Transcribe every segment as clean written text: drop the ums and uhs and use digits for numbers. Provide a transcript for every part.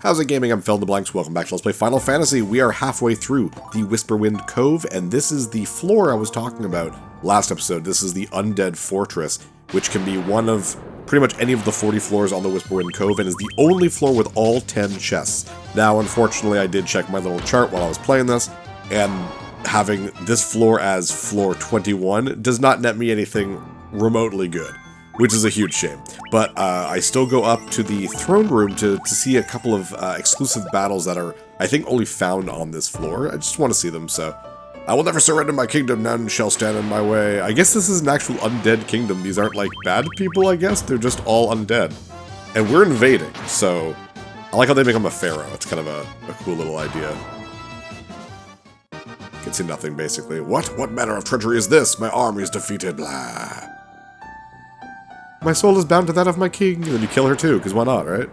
How's it gaming? I'm Fill in the Blanks. Welcome back to Let's Play Final Fantasy. We are halfway through the Whisperwind Cove, and this is the floor I was talking about last episode. This is the Undead Fortress, which can be one of pretty much any of the 40 floors on the Whisperwind Cove, and is the only floor with all 10 chests. Now, unfortunately, I did check my little chart while I was playing this, and having this floor as floor 21 does not net me anything remotely good, which is a huge shame. But I still go up to the throne room to see a couple of exclusive battles that are, I think, only found on this floor. I just want to see them, so... I will never surrender my kingdom, none shall stand in my way. I guess this is an actual undead kingdom. These aren't, like, bad people, I guess. They're just all undead. And we're invading, so... I like how they become a pharaoh. It's kind of a cool little idea. Can see nothing, basically. What manner of treachery is this? My army is defeated, blah. My soul is bound to that of my king. And then you kill her too, because why not, right?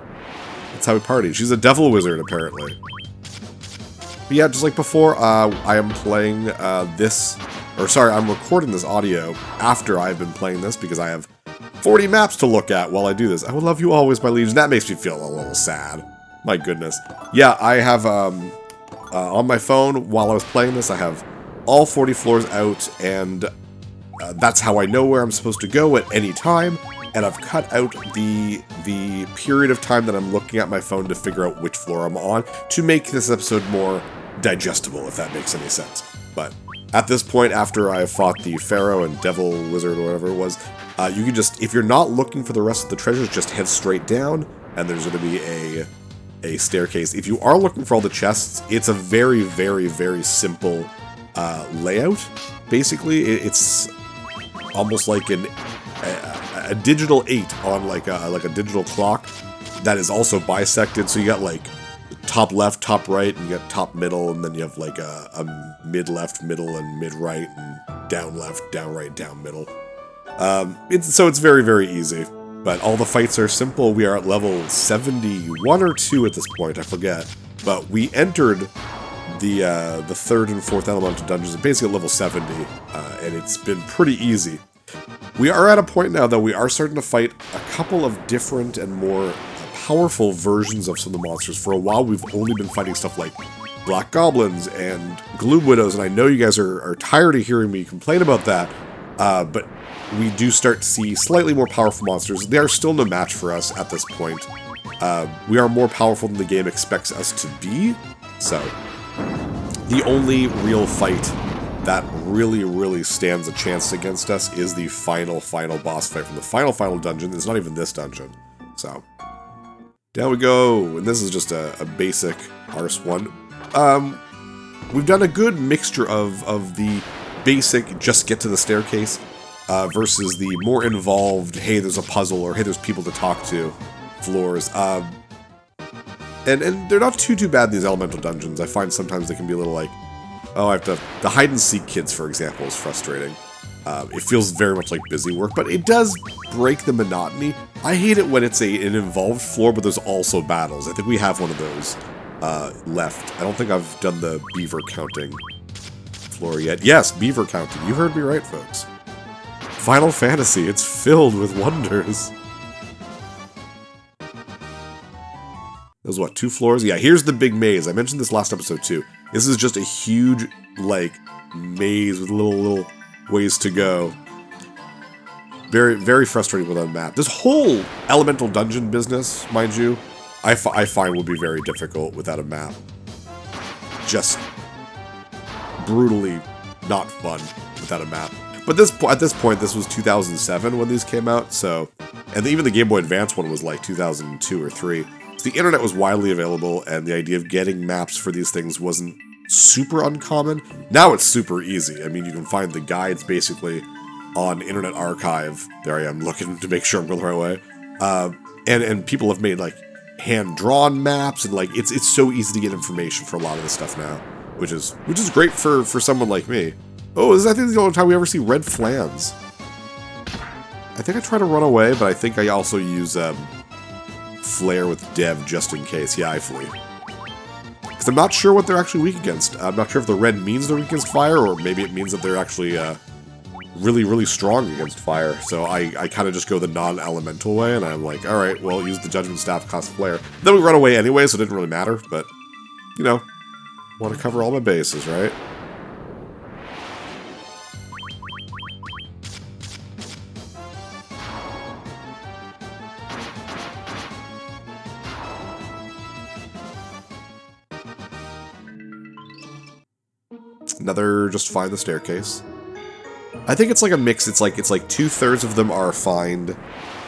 That's how we party. She's a devil wizard, apparently. But yeah, just like before, I am playing I'm recording this audio after I've been playing this, because I have 40 maps to look at while I do this. I will love you always, my liege. That makes me feel a little sad. My goodness. Yeah, I have, on my phone, while I was playing this, I have all 40 floors out, and that's how I know where I'm supposed to go at any time. And I've cut out the period of time that I'm looking at my phone to figure out which floor I'm on to make this episode more digestible, if that makes any sense. But at this point, after I fought the Pharaoh and Devil Wizard or whatever it was, you can just, if you're not looking for the rest of the treasures, just head straight down, and there's going to be a staircase. If you are looking for all the chests, it's a very, very, very simple layout. Basically, it's almost like a digital 8 on like a digital clock that is also bisected. So you got like top left, top right, and you got top middle, and then you have like a mid left, middle, and mid right, and down left, down right, down middle. It's very, very easy. But all the fights are simple. We are at level 71 or 2 at this point, I forget. But we entered the third and fourth elemental dungeons basically at level 70, and it's been pretty easy. We are at a point now that we are starting to fight a couple of different and more powerful versions of some of the monsters. For a while, we've only been fighting stuff like Black Goblins and Gloom Widows, and I know you guys are tired of hearing me complain about that, but we do start to see slightly more powerful monsters. They are still no match for us at this point. We are more powerful than the game expects us to be, so the only real fight that really, really stands a chance against us is the final boss fight from the final dungeon. It's not even this dungeon. So, down we go. And this is just a basic Arse one. We've done a good mixture of the basic, just get to the staircase, versus the more involved, hey, there's a puzzle, or hey, there's people to talk to, floors. And they're not too bad, these elemental dungeons. I find sometimes they can be a little like, oh, I have to... The hide-and-seek kids, for example, is frustrating. It feels very much like busy work, but it does break the monotony. I hate it when it's an involved floor, but there's also battles. I think we have one of those left. I don't think I've done the beaver counting floor yet. Yes, beaver counting. You heard me right, folks. Final Fantasy, it's filled with wonders. Those, what, 2 floors? Yeah, here's the big maze. I mentioned this last episode, too. This is just a huge, like, maze with little ways to go. Very, very frustrating without a map. This whole elemental dungeon business, mind you, I find will be very difficult without a map. Just brutally not fun without a map. But at this point, this was 2007 when these came out, so... And even the Game Boy Advance one was like 2002 or 3. So the internet was widely available, and the idea of getting maps for these things wasn't super uncommon. Now it's super easy. I mean, you can find the guides basically on Internet Archive. There I am, looking to make sure I'm going the right way. And people have made, like, hand-drawn maps, and, like, it's so easy to get information for a lot of this stuff now, which is great for someone like me. Oh, I think this is the only time we ever see red flans. I think I try to run away, but I think I also use Flare with Dev just in case. Yeah, I flee. Because I'm not sure what they're actually weak against. I'm not sure if the red means they're weak against fire, or maybe it means that they're actually really, really strong against fire. So I kind of just go the non-elemental way, and I'm like, alright, well, use the Judgment Staff, cost flare. Then we run away anyway, so it didn't really matter, but, you know, want to cover all my bases, right? Another just find the staircase. I think it's like a mix. It's like 2/3 of them are find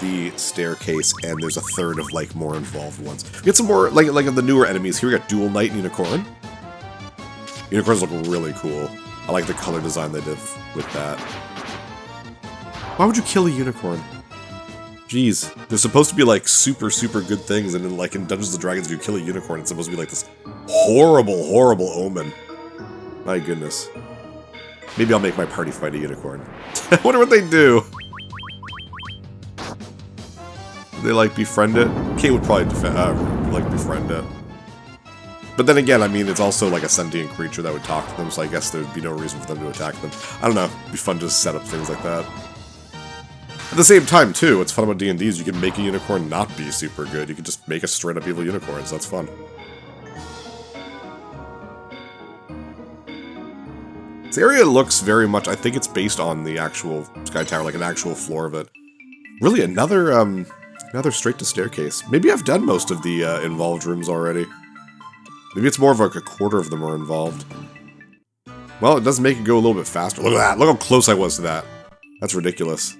the staircase, and there's a third of like more involved ones. We get some more like of the newer enemies. Here we got Dual Knight and Unicorn. Unicorns look really cool. I like the color design they did with that. Why would you kill a unicorn? Jeez, they're supposed to be like super good things, and then like in Dungeons & Dragons, if you kill a unicorn, it's supposed to be like this horrible omen. My goodness. Maybe I'll make my party fight a unicorn. I wonder what they do. They like befriend it? Kate would probably like befriend it. But then again, I mean, it's also like a sentient creature that would talk to them, so I guess there'd be no reason for them to attack them. I don't know. It'd be fun to set up things like that. At the same time, too, what's fun about D&D is you can make a unicorn not be super good. You can just make a straight-up evil unicorn, so that's fun. This area looks very much, I think it's based on the actual Sky Tower, like an actual floor of it. Really, another straight to staircase. Maybe I've done most of the involved rooms already. Maybe it's more of like a quarter of them are involved. Well, it does make it go a little bit faster. Look at that! Look how close I was to that. That's ridiculous.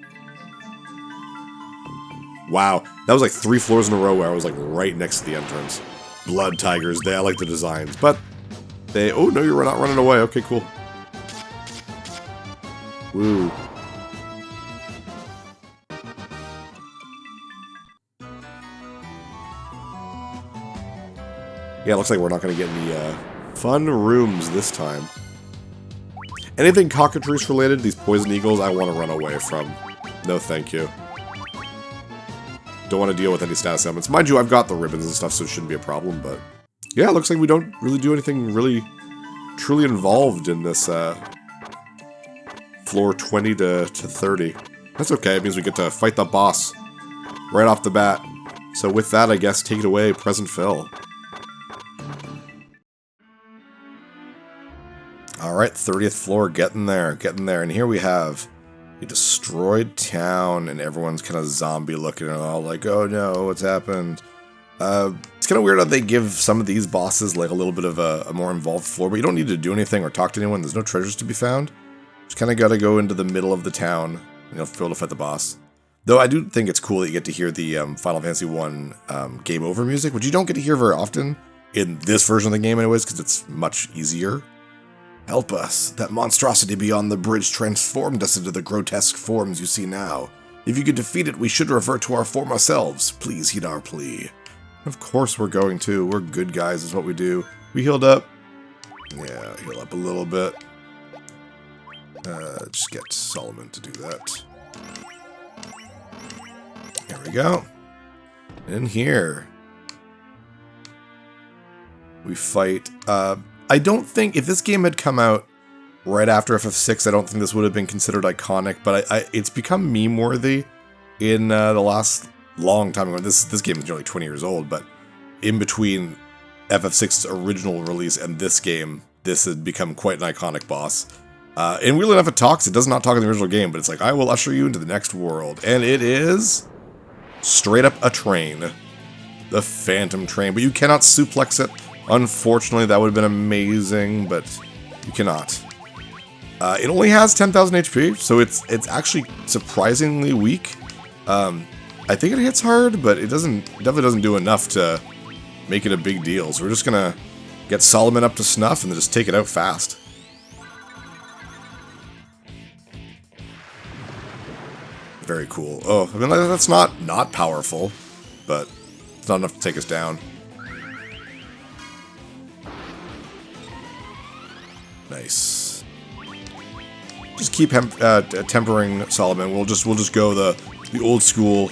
Wow, that was like 3 floors in a row where I was like right next to the entrance. Blood tigers, I like the designs, but they... Oh, no, you're not running away. Okay, cool. Woo. Yeah, looks like we're not going to get any fun rooms this time. Anything cockatrice related, these poison eagles, I want to run away from. No thank you. Don't want to deal with any status elements. Mind you, I've got the ribbons and stuff, so it shouldn't be a problem, but... Yeah, it looks like we don't really do anything really truly involved in this floor 20 to 30. That's okay, it means we get to fight the boss right off the bat. So with that, I guess, take it away, Present Phil. Alright, 30th floor, getting there. And here we have a destroyed town, and everyone's kind of zombie looking and all like, oh no, what's happened? It's kind of weird how they give some of these bosses like a little bit of a more involved floor, but you don't need to do anything or talk to anyone. There's no treasures to be found. Just kind of got to go into the middle of the town, and you'll be able to fight the boss. Though I do think it's cool that you get to hear the Final Fantasy 1 Game Over music, which you don't get to hear very often in this version of the game anyways, because it's much easier. Help us. That monstrosity beyond the bridge transformed us into the grotesque forms you see now. If you could defeat it, we should revert to our former selves. Please heed our plea. Of course we're going to. We're good guys is what we do. We healed up. Yeah, heal up a little bit. Just get Solomon to do that. There we go. In here, we fight... I don't think, if this game had come out right after FF6, I don't think this would have been considered iconic, but it's become meme-worthy in the last long time ago. This game is nearly 20 years old, but in between FF6's original release and this game, this had become quite an iconic boss. And weirdly enough, it talks. It does not talk in the original game, but it's like, I will usher you into the next world. And it is straight up a train. The Phantom Train. But you cannot suplex it. Unfortunately, that would have been amazing, but you cannot. It only has 10,000 HP, so it's actually surprisingly weak. I think it hits hard, but it definitely doesn't do enough to make it a big deal. So we're just gonna get Solomon up to snuff and then just take it out fast. Very cool. Oh, I mean, that's not powerful, but it's not enough to take us down. Nice. Just keep tempering Solomon. We'll just go the old school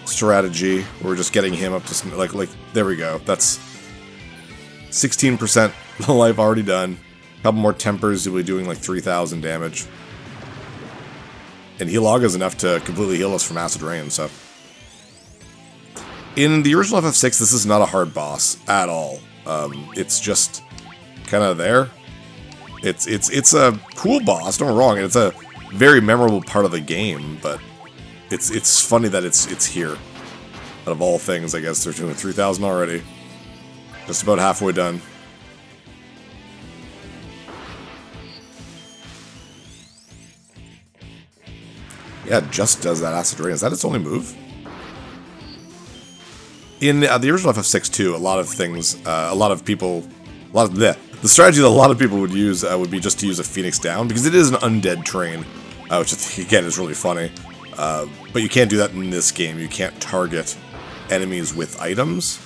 strategy. We're just getting him up to like there we go. That's 16% life already done. A couple more tempers, you'll be doing like 3,000 damage. And Healaga is enough to completely heal us from Acid Rain, so... In the original FF6, this is not a hard boss at all. It's just kind of there. It's a cool boss, don't get me wrong, and it's a very memorable part of the game, but it's funny that it's here. Out of all things, I guess they're doing 3,000 already. Just about halfway done. Yeah, it just does that Acid Rain. Is that its only move? In the original FF6 too, a lot of the strategy that a lot of people would use would be just to use a Phoenix Down, because it is an undead train, which again is really funny. But you can't do that in this game. You can't target enemies with items,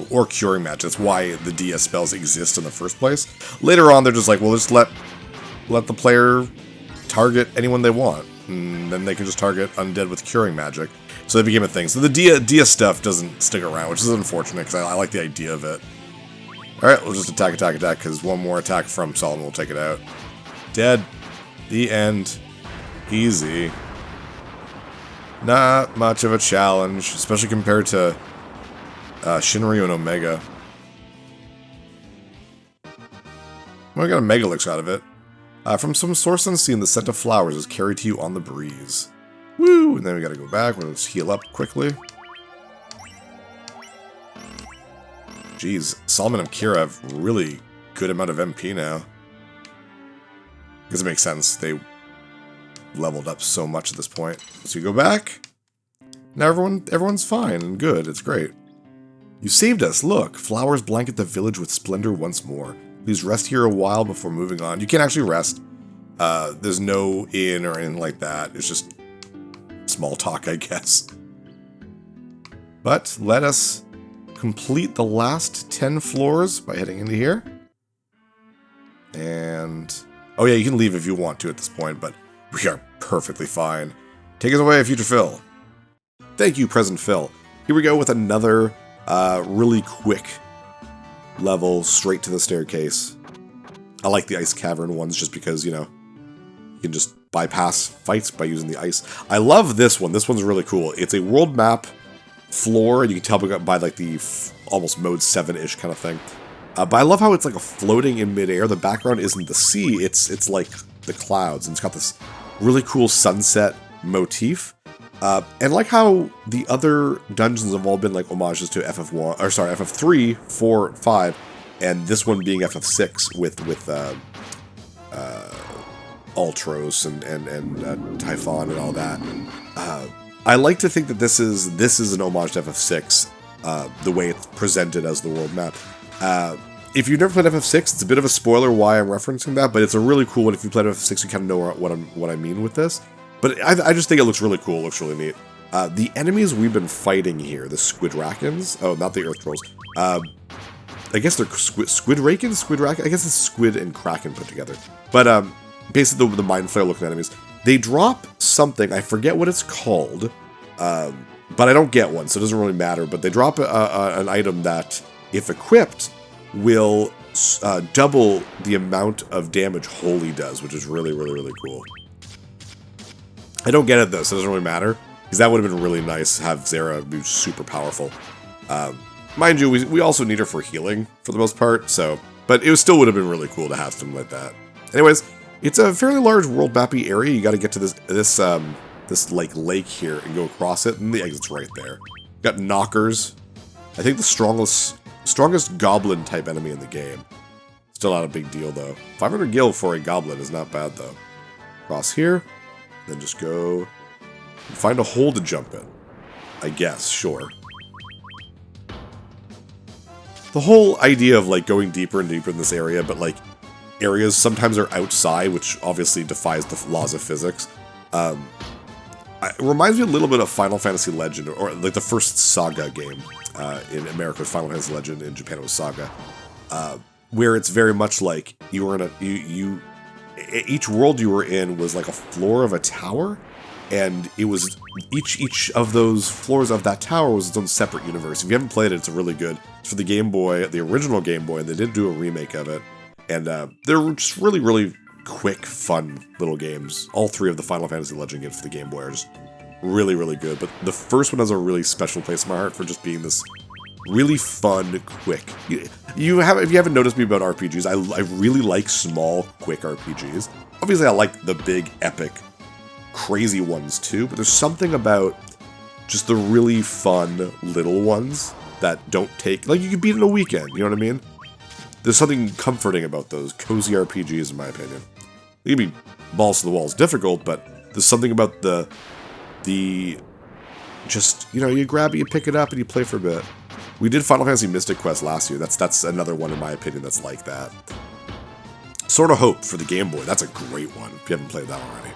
or curing match. That's why the DS spells exist in the first place. Later on, they're just like, well, just let the player target anyone they want, and then they can just target undead with curing magic. So that became a thing. So the DS stuff doesn't stick around, which is unfortunate, because I like the idea of it. Alright, we'll just attack, because one more attack from Solomon will take it out. Dead. The end. Easy. Not much of a challenge, especially compared to Shinryu and Omega. Well, I got a Mega Elixir out of it. From some source unseen, the scent of flowers is carried to you on the breeze. Woo! And then we gotta go back. Let's heal up quickly. Jeez, Solomon and Kira have really good amount of MP now. Because it makes sense. They leveled up so much at this point. So you go back. Now everyone's fine and good. It's great. You saved us. Look, flowers blanket the village with splendor once more. Please rest here a while before moving on. You can't actually rest. There's no inn or anything like that. It's just small talk, I guess. But let us complete the last 10 floors by heading into here. And... oh yeah, you can leave if you want to at this point, but we are perfectly fine. Take us away, Future Phil. Thank you, Present Phil. Here we go with another really quick level straight to the staircase. I like the ice cavern ones just because, you know, you can just bypass fights by using the ice. I love this one. This one's really cool. It's a world map floor, and you can tell by like the almost mode 7-ish kind of thing. But I love how it's like a floating in midair. The background isn't the sea, it's like the clouds, and it's got this really cool sunset motif. And like how the other dungeons have all been like homages to FF1, or sorry, FF3, 4, 5, and this one being FF6 with Orthros and Typhon and all that. I like to think that this is an homage to FF6, the way it's presented as the world map. If you've never played FF6, it's a bit of a spoiler why I'm referencing that, but it's a really cool one. If you played FF6, you kind of know what I mean with this. But I just think it looks really cool. It looks really neat. The enemies we've been fighting here, the Squidrakens. Oh, not the Orthros. I guess they're Squidrakens? Squidrakens? I guess it's Squid and Kraken put together. But basically the Mind Flayer looking enemies. They drop something. I forget what it's called. But I don't get one, so it doesn't really matter. But they drop an item that, if equipped, will double the amount of damage Holy does, which is really, really, really cool. I don't get it though, so it doesn't really matter, because that would have been really nice to have Zera be super powerful. Mind you, we also need her for healing for the most part, but it still would have been really cool to have something like that. Anyways, it's a fairly large world mappy area. You got to get to this like lake here and go across it, and the exit's right there. Got knockers. I think the strongest goblin type enemy in the game. Still not a big deal though. 500 gil for a goblin is not bad though. Cross here. Then just go and find a hole to jump in. I guess, sure. The whole idea of like going deeper and deeper in this area, but like areas sometimes are outside, which obviously defies the laws of physics. It reminds me a little bit of Final Fantasy Legend, or like the first Saga game. In America was Final Fantasy Legend, in Japan it was Saga. Where it's very much like you were in each world you were in was like a floor of a tower, and it was each of those floors of that tower was its own separate universe. If you haven't played it, it's really good. It's for the Game Boy, the original Game Boy, and they did do a remake of it. And they're just really, really quick, fun little games. All 3 of the Final Fantasy Legend games for the Game Boy are just really, really good. But the first one has a really special place in my heart for just being this really fun, quick. If you haven't noticed me about RPGs, I really like small, quick RPGs. Obviously, I like the big, epic, crazy ones too, but there's something about just the really fun little ones that don't take... Like, you can beat in a weekend, you know what I mean? There's something comforting about those cozy RPGs, in my opinion. They can be balls to the walls difficult, but there's something about the just, you know, you grab it, you pick it up, and you play for a bit. We did Final Fantasy Mystic Quest last year. That's another one, in my opinion, that's like that. Sword of Hope for the Game Boy. That's a great one, if you haven't played that already.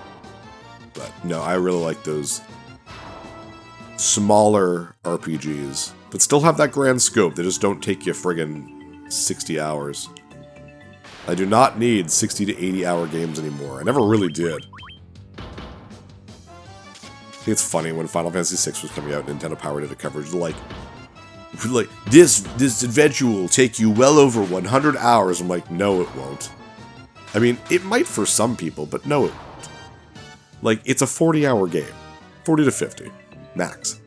But, no, I really like those smaller RPGs, but still have that grand scope. They just don't take you friggin' 60 hours. I do not need 60 to 80 hour games anymore. I never really did. I think it's funny when Final Fantasy VI was coming out, Nintendo Power did a coverage like this adventure will take you well over 100 hours. I'm like, no, it won't. I mean, it might for some people, but no, it won't. Like, it's a 40-hour game, 40 to 50 max.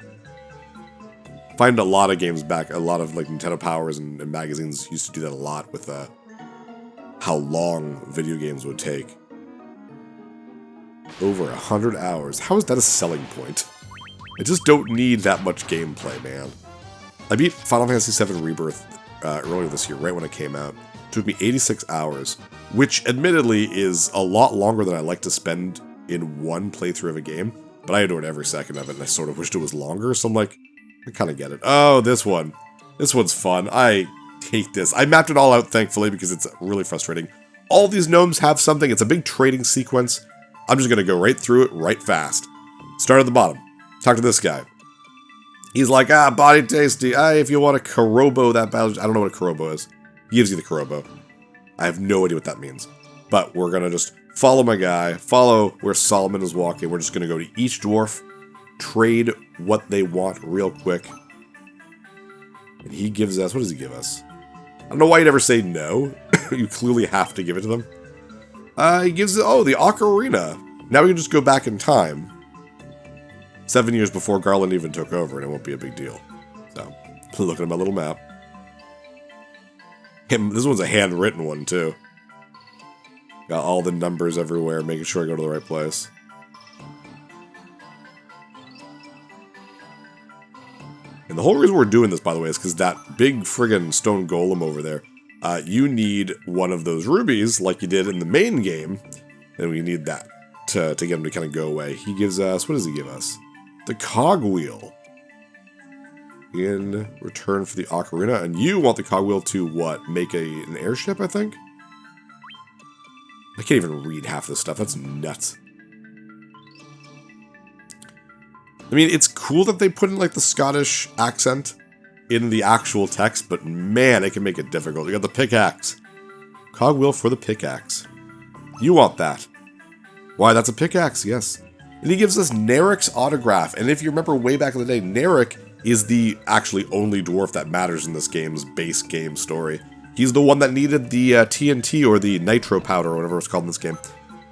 Find a lot of games back. A lot of like Nintendo Powers and magazines used to do that a lot with how long video games would take. Over 100 hours. How is that a selling point? I just don't need that much gameplay, man. I beat Final Fantasy VII Rebirth earlier this year, right when it came out. It took me 86 hours, which admittedly is a lot longer than I like to spend in one playthrough of a game, but I adored every second of it, and I sort of wished it was longer, so I'm like, I kind of get it. Oh, this one. This one's fun. I hate this. I mapped it all out, thankfully, because it's really frustrating. All these gnomes have something. It's a big trading sequence. I'm just going to go right through it right fast. Start at the bottom. Talk to this guy. He's like, body tasty. If you want to Karobo that battle... I don't know what a Karobo is. He gives you the Karobo. I have no idea what that means. But we're going to just follow my guy, follow where Solomon is walking. We're just going to go to each dwarf, trade what they want real quick. And he gives us... What does he give us? I don't know why you'd ever say no. You clearly have to give it to them. He gives... Oh, the Ocarina. Now we can just go back in time. 7 years before Garland even took over, and it won't be a big deal. So, looking at my little map. This one's a handwritten one, too. Got all the numbers everywhere, making sure I go to the right place. And the whole reason we're doing this, by the way, is because that big friggin' stone golem over there, you need one of those rubies, like you did in the main game, and we need that to get him to kind of go away. He gives us... What does he give us? The cogwheel. In return for the ocarina. And you want the cogwheel to, what? Make an airship, I think? I can't even read half this stuff. That's nuts. I mean, it's cool that they put in, like, the Scottish accent in the actual text, but man, it can make it difficult. You got the pickaxe. Cogwheel for the pickaxe. You want that. Why, that's a pickaxe, yes. And he gives us Naric's autograph. And if you remember way back in the day, Naric is the actually only dwarf that matters in this game's base game story. He's the one that needed the TNT or the nitro powder or whatever it's called in this game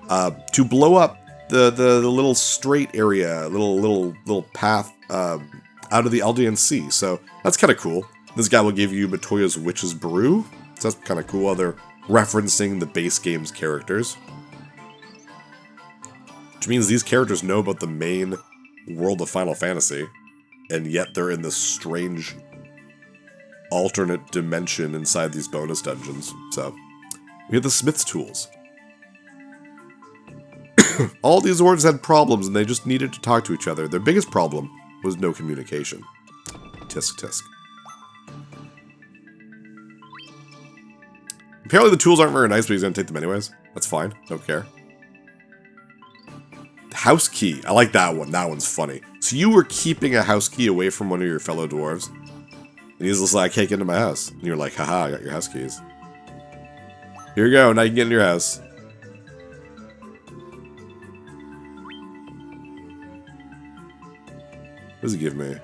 to blow up the little straight area, little path out of the Aldean Sea. So that's kind of cool. This guy will give you Matoya's Witch's Brew. So that's kind of cool while they're referencing the base game's characters. Which means these characters know about the main world of Final Fantasy, and yet they're in this strange alternate dimension inside these bonus dungeons. So, we have the Smith's tools. All these dwarves had problems, and they just needed to talk to each other. Their biggest problem was no communication. Tisk tisk. Apparently the tools aren't very nice, but he's going to take them anyways. That's fine. Don't care. House key. I like that one. That one's funny. So you were keeping a house key away from one of your fellow dwarves. And he's just like, I can't get into my house. And you're like, haha, I got your house keys. Here you go. Now you can get in your house. What does he give me?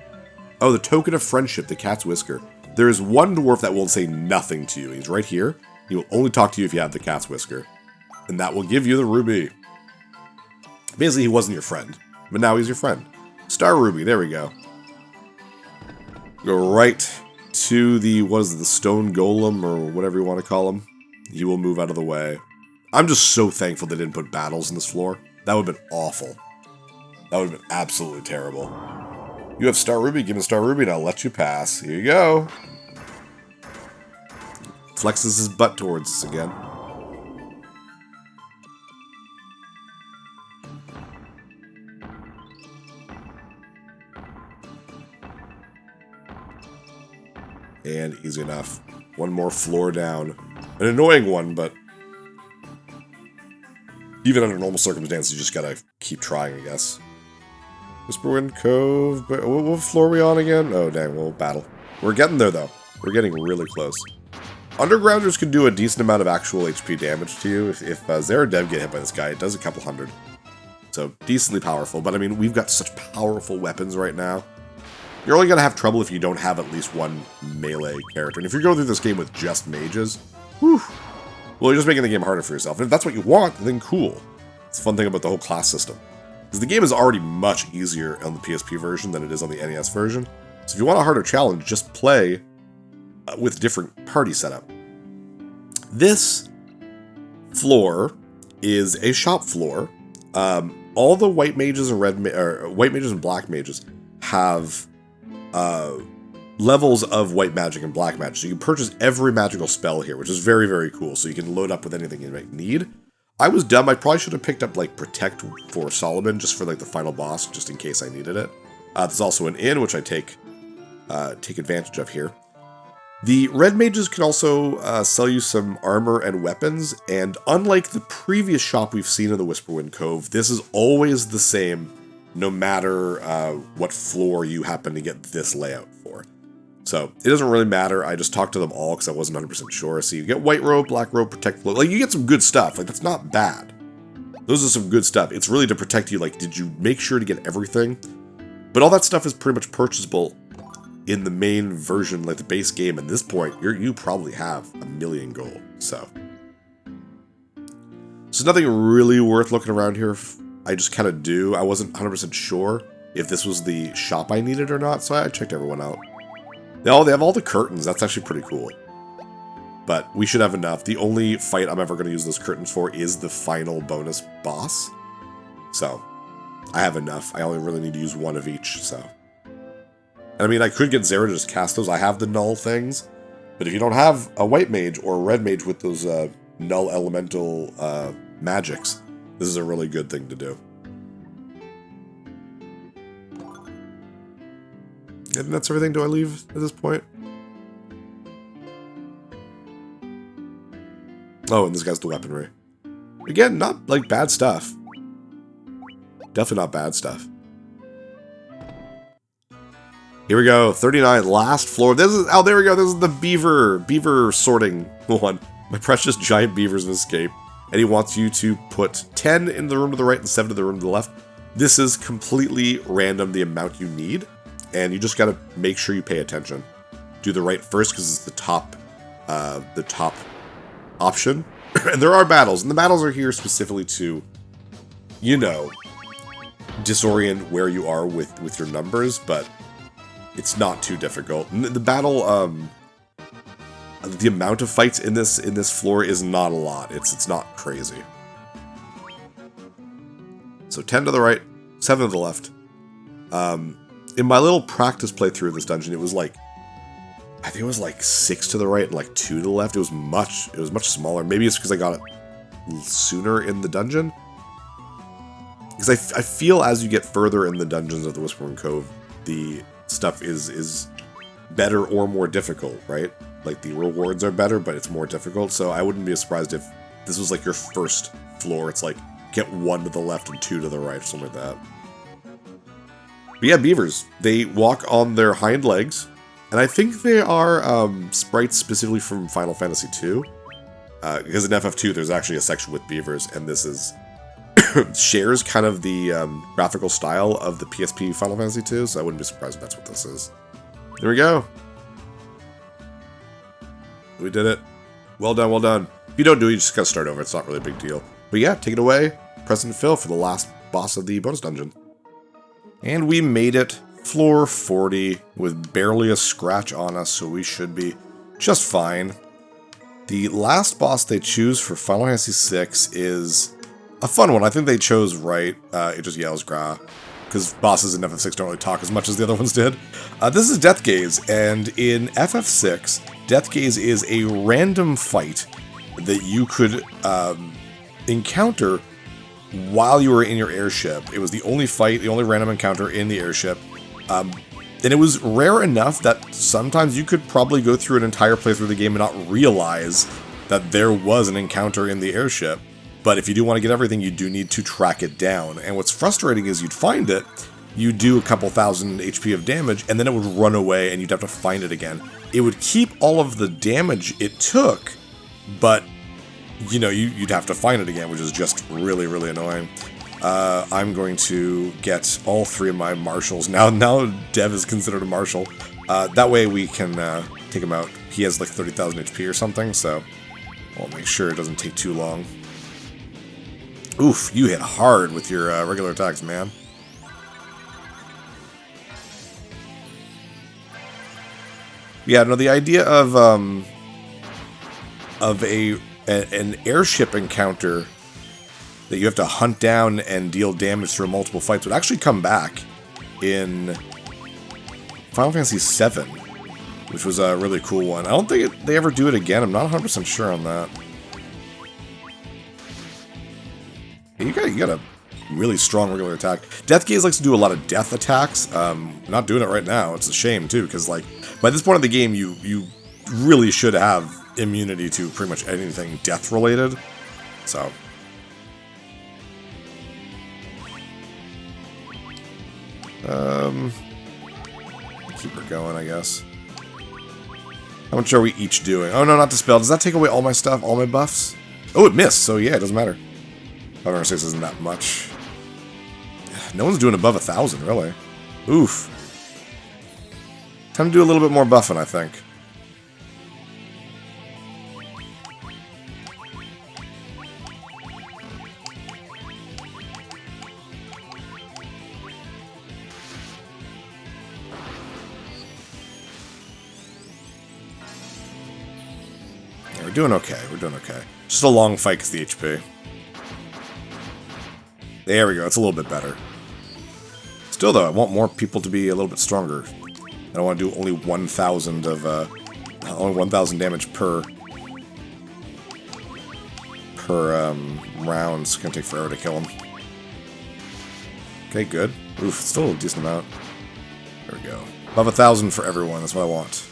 Oh, the token of friendship, the cat's whisker. There is one dwarf that will say nothing to you. He's right here. He will only talk to you if you have the cat's whisker. And that will give you the ruby. Basically, he wasn't your friend, but now he's your friend. Star ruby, there we go. Go right to the, what is it, the stone golem, or whatever you want to call him. He will move out of the way. I'm just so thankful they didn't put battles in this floor. That would have been awful. That would have been absolutely terrible. You have Star Ruby, give me Star Ruby, and I'll let you pass. Here you go. Flexes his butt towards us again. And easy enough. One more floor down. An annoying one, but even under normal circumstances, you just gotta keep trying, I guess. Whisperwind, Cove. What floor are we on again? Oh, dang, we'll battle. We're getting there, though. We're getting really close. Undergrounders can do a decent amount of actual HP damage to you. If Zera Dev get hit by this guy, it does a couple hundred. So, decently powerful. But, I mean, we've got such powerful weapons right now. You're only going to have trouble if you don't have at least one melee character. And if you're going through this game with just mages, whew, well, you're just making the game harder for yourself. And if that's what you want, then cool. It's the fun thing about the whole class system. Because the game is already much easier on the PSP version than it is on the NES version. So if you want a harder challenge, just play with different party setup. This floor is a shop floor. All the white mages and white mages and black mages have levels of white magic and black magic. So you can purchase every magical spell here, which is very, very cool. So you can load up with anything you might need. I was dumb. I probably should have picked up, like, Protect for Solomon, just for, like, the final boss, just in case I needed it. There's also an inn, which I take advantage of here. The red mages can also sell you some armor and weapons, and unlike the previous shop we've seen in the Whisperwind Cove, this is always the same, no matter what floor you happen to get this layout for. So, it doesn't really matter. I just talked to them all because I wasn't 100% sure. So you get white robe, black robe, protect float. Like, you get some good stuff. Like, that's not bad. Those are some good stuff. It's really to protect you. Like, did you make sure to get everything? But all that stuff is pretty much purchasable in the main version, like the base game. At this point, you probably have 1,000,000 gold. So nothing really worth looking around here. I just kind of do. I wasn't 100% sure if this was the shop I needed or not, so I checked everyone out. They have all the curtains. That's actually pretty cool. But we should have enough. The only fight I'm ever going to use those curtains for is the final bonus boss. So, I have enough. I only really need to use one of each, so. And I mean, I could get Zera to just cast those. I have the null things. But if you don't have a white mage or a red mage with those null elemental magics, this is a really good thing to do. And that's everything. Do I leave at this point? Oh, and this guy's the weaponry. Again, not, like, bad stuff. Definitely not bad stuff. Here we go. 39, last floor. This is, oh, there we go. This is the beaver sorting one. My precious giant beavers of escape. And he wants you to put 10 in the room to the right and 7 in the room to the left. This is completely random, the amount you need. And you just gotta make sure you pay attention. Do the right first, because it's the top option. And there are battles, and the battles are here specifically to, you know, disorient where you are with your numbers, but it's not too difficult. And the battle, the amount of fights in this floor is not a lot. It's not crazy. So 10 to the right, 7 to the left. In my little practice playthrough of this dungeon, it was like, I think it was like 6 to the right and like 2 to the left. It was much smaller. Maybe it's because I got it sooner in the dungeon. Because I feel as you get further in the dungeons of the Whisperwind Cove, the stuff is better or more difficult, right? Like, the rewards are better, but it's more difficult. So I wouldn't be surprised if this was like your first floor. It's like, get 1 to the left and 2 to the right, or something like that. But yeah, beavers. They walk on their hind legs. And I think they are sprites specifically from Final Fantasy II. Because in FF2, there's actually a section with beavers, and this is shares kind of the graphical style of the PSP Final Fantasy II, so I wouldn't be surprised if that's what this is. There we go. We did it. Well done, well done. If you don't do it, you just gotta start over. It's not really a big deal. But yeah, take it away, President Phil, for the last boss of the bonus dungeon. And we made it. Floor 40 with barely a scratch on us, so we should be just fine. The last boss they choose for Final Fantasy VI is a fun one. I think they chose right. It just yells Gra, because bosses in FF6 don't really talk as much as the other ones did. This is Death Gaze, and in FF6, Death Gaze is a random fight that you could encounter while you were in your airship. It was the only fight, the only random encounter in the airship. And it was rare enough that sometimes you could probably go through an entire playthrough of the game and not realize that there was an encounter in the airship. But if you do want to get everything, you do need to track it down. And what's frustrating is you'd find it, you do a couple thousand HP of damage, and then it would run away and you'd have to find it again. It would keep all of the damage it took, but, you know, you'd have to find it again, which is just really, really annoying. I'm going to get all 3 of my marshals. Now Dev is considered a marshal. That way we can take him out. He has like 30,000 HP or something, so I'll make sure it doesn't take too long. Oof, you hit hard with your regular attacks, man. Yeah, no, the idea of an airship encounter that you have to hunt down and deal damage through multiple fights would actually come back in Final Fantasy VII, which was a really cool one. I don't think they ever do it again. I'm not 100% sure on that. You got a really strong regular attack. Death Gaze likes to do a lot of death attacks. Not doing it right now. It's a shame, too, because like by this point in the game, you really should have immunity to pretty much anything death-related. So... keep her going, I guess. How much are we each doing? Oh, no, not Dispel. Does that take away all my stuff, all my buffs? Oh, it missed, so yeah, it doesn't matter. 506 isn't that much. No one's doing above 1,000, really. Oof. Time to do a little bit more buffing, I think. We're doing okay. We're doing okay. Just a long fight because the HP. There we go. It's a little bit better. Still, though, I want more people to be a little bit stronger. I don't want to do only 1,000 of only 1,000 damage per round. It's gonna take forever to kill him. Okay, good. Oof, still a decent amount. There we go. Above 1,000 for everyone. That's what I want.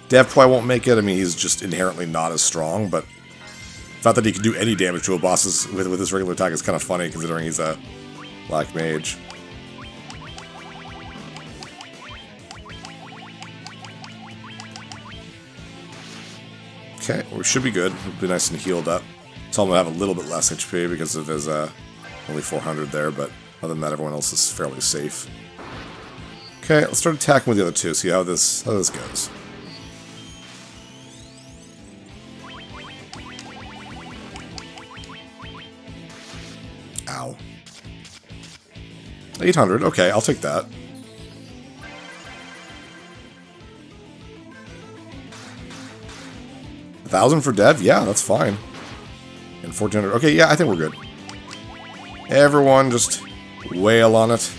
Dev probably won't make it. I mean, he's just inherently not as strong, but the fact that he can do any damage to a boss with his regular attack is kind of funny, considering he's a black mage. Okay, we should be good. We'll be nice and healed up. So I'm going to have a little bit less HP because it is only 400 there, but other than that, everyone else is fairly safe. Okay, let's start attacking with the other two, see how this goes. Ow. 800, okay, I'll take that. $1,000 for Dev? Yeah, that's fine. And 1,400. Okay, yeah, I think we're good. Everyone just wail on it.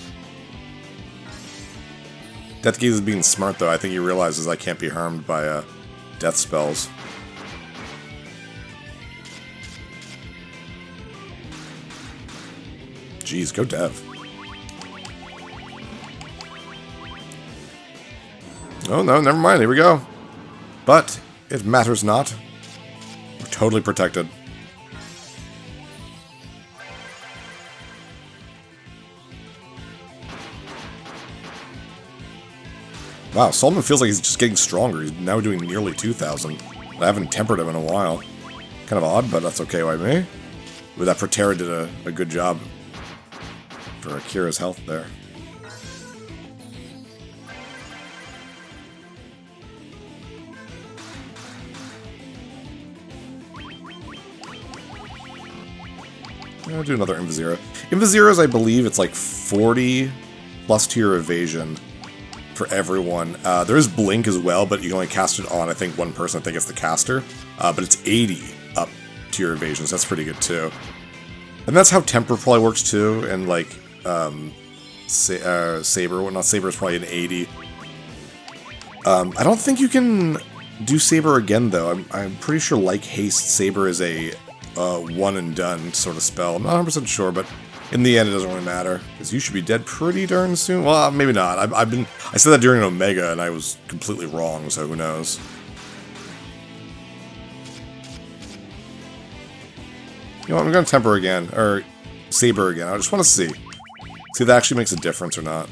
Death Gaze is being smart, though. I think he realizes I can't be harmed by death spells. Jeez, go Dev. Oh, no, never mind. Here we go. But it matters not. We're totally protected. Wow, Solomon feels like he's just getting stronger. He's now doing nearly 2,000. I haven't tempered him in a while. Kind of odd, but that's okay by me. Ooh, that Protera did a good job for Akira's health there. I'll do another Invisira. Invisiras, I believe it's like 40 plus to your evasion for everyone. There is Blink as well, but you can only cast it on, I think, one person. I think it's the caster. But it's 80 up to your evasion, so that's pretty good too. And that's how Temper probably works too, and like Saber. Well, not Saber is probably an 80. I don't think you can do Saber again though. I'm pretty sure like Haste, Saber is a one and done sort of spell. I'm not 100% sure, but in the end it doesn't really matter, because you should be dead pretty darn soon. Well, maybe not. I said that during an Omega and I was completely wrong, so who knows. You know what, I'm gonna Temper again, or Saber again. I just want to see if that actually makes a difference or not.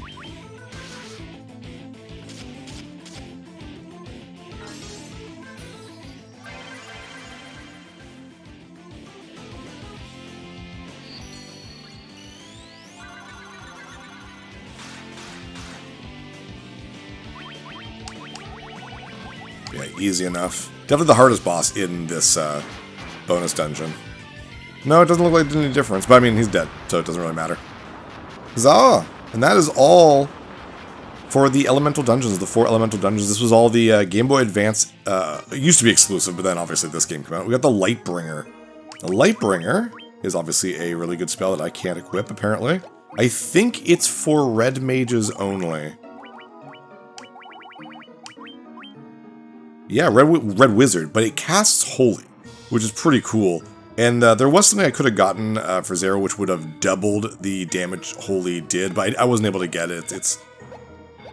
Yeah, easy enough. Definitely the hardest boss in this bonus dungeon. No, it doesn't look like it did any difference, but I mean, he's dead, so it doesn't really matter. Huzzah! And that is all for the Elemental Dungeons, the 4 Elemental Dungeons. This was all the Game Boy Advance. It used to be exclusive, but then obviously this game came out. We got the Lightbringer. The Lightbringer is obviously a really good spell that I can't equip, apparently. I think it's for red mages only. Yeah, red wizard, but it casts Holy, which is pretty cool. And there was something I could have gotten for Zero, which would have doubled the damage Holy did, but I wasn't able to get it. It's,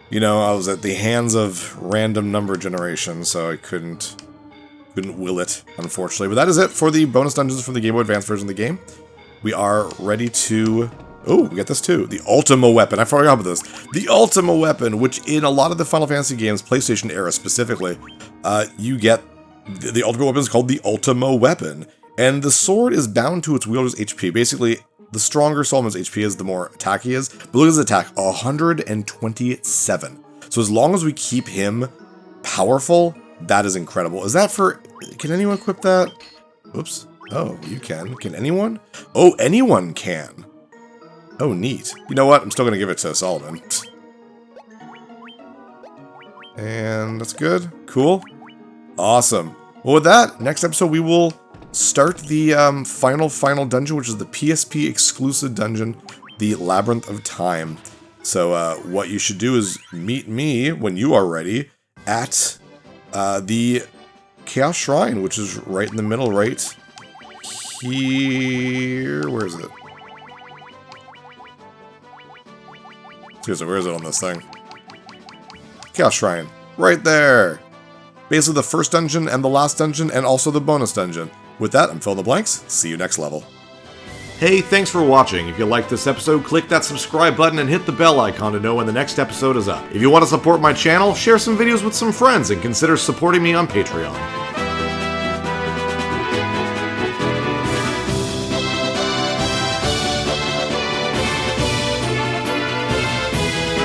you know, I was at the hands of random number generation, so I couldn't will it, unfortunately. But that is it for the bonus dungeons from the Game Boy Advance version of the game. We are ready to... Oh, we get this too. The Ultima Weapon. I forgot about this. The Ultima Weapon, which in a lot of the Final Fantasy games, PlayStation era specifically, you get... The Ultima Weapon is called the Ultima Weapon. And the sword is bound to its wielder's HP. Basically, the stronger someone's HP is, the more attack he is. But look at his attack, 127. So as long as we keep him powerful, that is incredible. Is that for... Can anyone equip that? Oops. Oh, you can. Can anyone? Oh, anyone can. Oh, neat. You know what? I'm still going to give it to Solomon. And that's good. Cool. Awesome. Well, with that, next episode we will... start the final dungeon, which is the PSP exclusive dungeon, the Labyrinth of Time. So what you should do is meet me when you are ready at the Chaos Shrine, which is right in the middle, right here. Where is it? Seriously, where is it on this thing? Chaos Shrine, right there. Basically the first dungeon and the last dungeon, and also the bonus dungeon. With that, I'm Phil in the Blanks. See you next level. Hey, thanks for watching. If you liked this episode, click that subscribe button and hit the bell icon to know when the next episode is up. If you want to support my channel, share some videos with some friends and consider supporting me on Patreon.